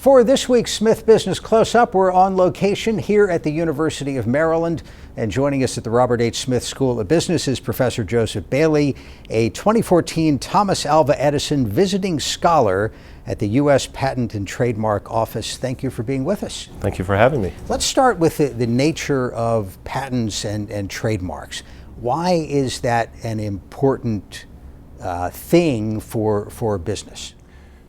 For this week's Smith Business Close-Up, we're on location here at the University of Maryland. And joining us at the Robert H. Smith School of Business is Professor Joseph Bailey, a 2014 Thomas Alva Edison Visiting Scholar at the U.S. Patent and Trademark Office. Thank you for being with us. Thank you for having me. Let's start with the nature of patents and trademarks. Why is that an important thing for business?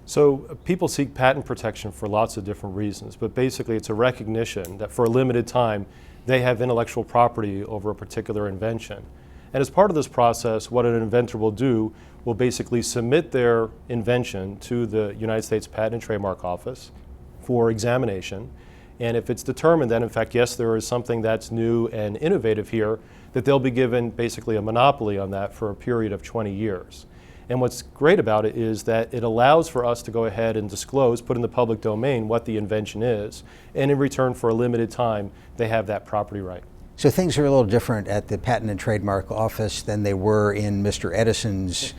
So people seek patent protection for lots of different reasons, but basically it's a recognition that for a limited time they have intellectual property over a particular invention. And as part of this process, what an inventor will do will basically submit their invention to the United States Patent and Trademark Office for examination. And if it's determined that in fact, yes, there is something that's new and innovative here, that they'll be given basically a monopoly on that for a period of 20 years. And what's great about it is that it allows for us to go ahead and disclose, put in the public domain what the invention is, and in return for a limited time, they have that property right. So things are a little different at the Patent and Trademark Office than they were in Mr. Edison's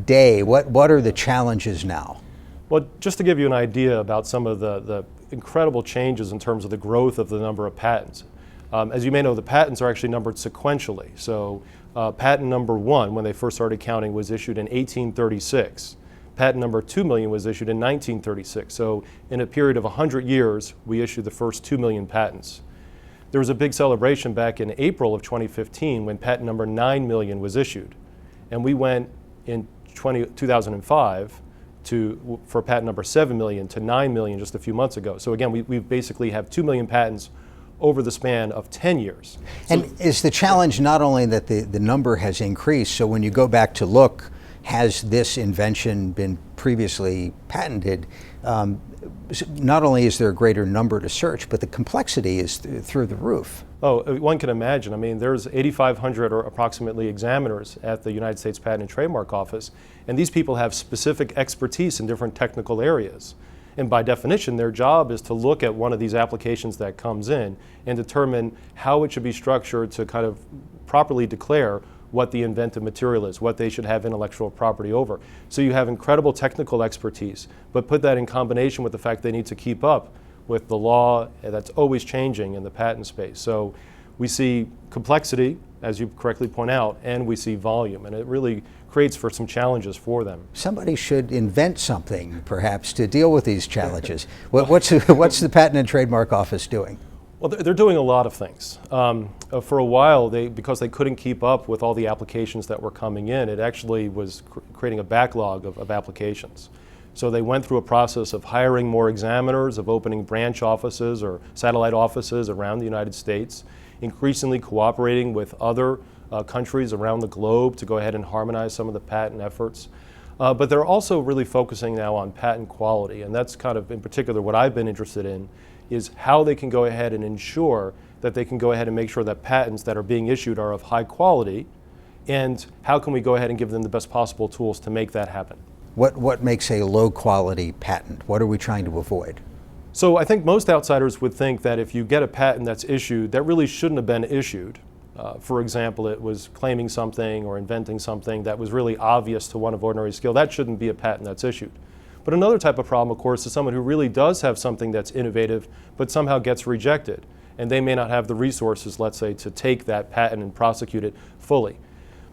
day. What are the challenges now? Well, just to give you an idea about some of the incredible changes in terms of the growth of the number of patents. As you may know, the patents are actually numbered sequentially. So patent number 1, when they first started counting, was issued in 1836. Patent number 2 million was issued in 1936. So in a period of 100 years, we issued the first 2 million patents. There was a big celebration back in April of 2015 when patent number 9 million was issued. And we went in 2005 for patent number 7 million to 9 million just a few months ago. So again, we basically have 2 million patents over the span of 10 years. And is the challenge not only that the number has increased, so when you go back to look, has this invention been previously patented, not only is there a greater number to search, but the complexity is through the roof. Oh, one can imagine. I mean, there's 8,500 or approximately examiners at the United States Patent and Trademark Office, and these people have specific expertise in different technical areas. And by definition, their job is to look at one of these applications that comes in and determine how it should be structured to kind of properly declare what the inventive material is, what they should have intellectual property over. So you have incredible technical expertise, but put that in combination with the fact they need to keep up with the law that's always changing in the patent space. So we see complexity, as you correctly point out, and we see volume, and it really creates for some challenges for them. Somebody should invent something, perhaps, to deal with these challenges. What's the Patent and Trademark Office doing? Well, they're doing a lot of things. For a while, because they couldn't keep up with all the applications that were coming in, it actually was creating a backlog of applications. So they went through a process of hiring more examiners, of opening branch offices or satellite offices around the United States, increasingly cooperating with other countries around the globe to go ahead and harmonize some of the patent efforts. But they're also really focusing now on patent quality, and that's kind of in particular what I've been interested in, is how they can go ahead and ensure that they can go ahead and make sure that patents that are being issued are of high quality, and how can we go ahead and give them the best possible tools to make that happen. What makes a low quality patent? What are we trying to avoid? So I think most outsiders would think that if you get a patent that's issued that really shouldn't have been issued, for example, it was claiming something or inventing something that was really obvious to one of ordinary skill, that shouldn't be a patent that's issued. But another type of problem, of course, is someone who really does have something that's innovative but somehow gets rejected, and they may not have the resources, let's say, to take that patent and prosecute it fully.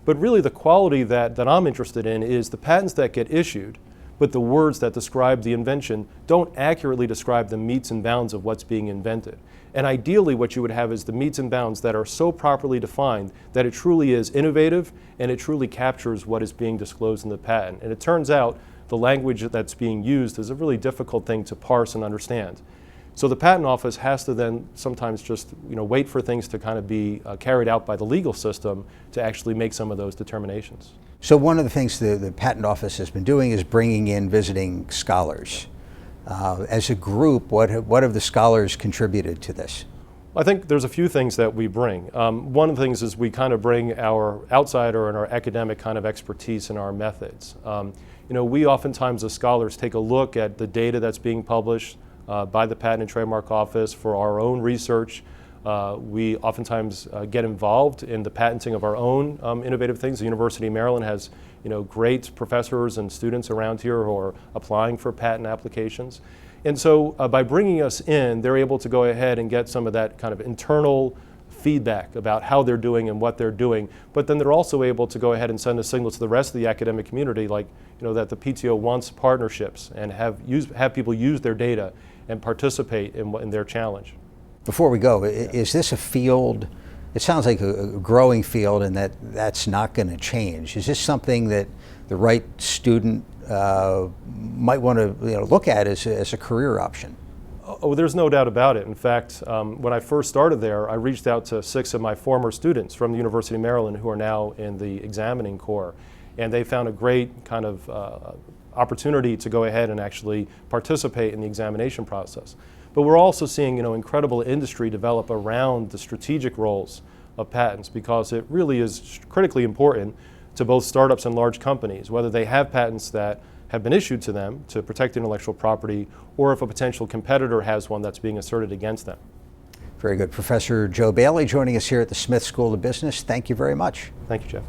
But really the quality that I'm interested in is the patents that get issued, but the words that describe the invention don't accurately describe the metes and bounds of what's being invented. And ideally what you would have is the metes and bounds that are so properly defined that it truly is innovative and it truly captures what is being disclosed in the patent. And it turns out the language that's being used is a really difficult thing to parse and understand. So the Patent Office has to then sometimes just wait for things to kind of be carried out by the legal system to actually make some of those determinations. So one of the things the Patent Office has been doing is bringing in visiting scholars. As a group, what have the scholars contributed to this? I think there's a few things that we bring. One of the things is we kind of bring our outsider and our academic kind of expertise in our methods. We oftentimes as scholars take a look at the data that's being published by the Patent and Trademark Office for our own research. We oftentimes get involved in the patenting of our own innovative things. The University of Maryland has great professors and students around here who are applying for patent applications. And so by bringing us in, they're able to go ahead and get some of that kind of internal feedback about how they're doing and what they're doing. But then they're also able to go ahead and send a signal to the rest of the academic community, like that the PTO wants partnerships and have people use their data and participate in their challenge. Before we go, is this a field, it sounds like a growing field and that's not going to change. Is this something that the right student might want to look at as a career option? Oh, there's no doubt about it. In fact, when I first started there, I reached out to 6 of my former students from the University of Maryland who are now in the examining corps. And they found a great kind of opportunity to go ahead and actually participate in the examination process. But we're also seeing incredible industry develop around the strategic roles of patents, because it really is critically important to both startups and large companies, whether they have patents that have been issued to them to protect intellectual property, or if a potential competitor has one that's being asserted against them. Very good. Professor Joe Bailey joining us here at the Smith School of Business. Thank you very much. Thank you, Jeff.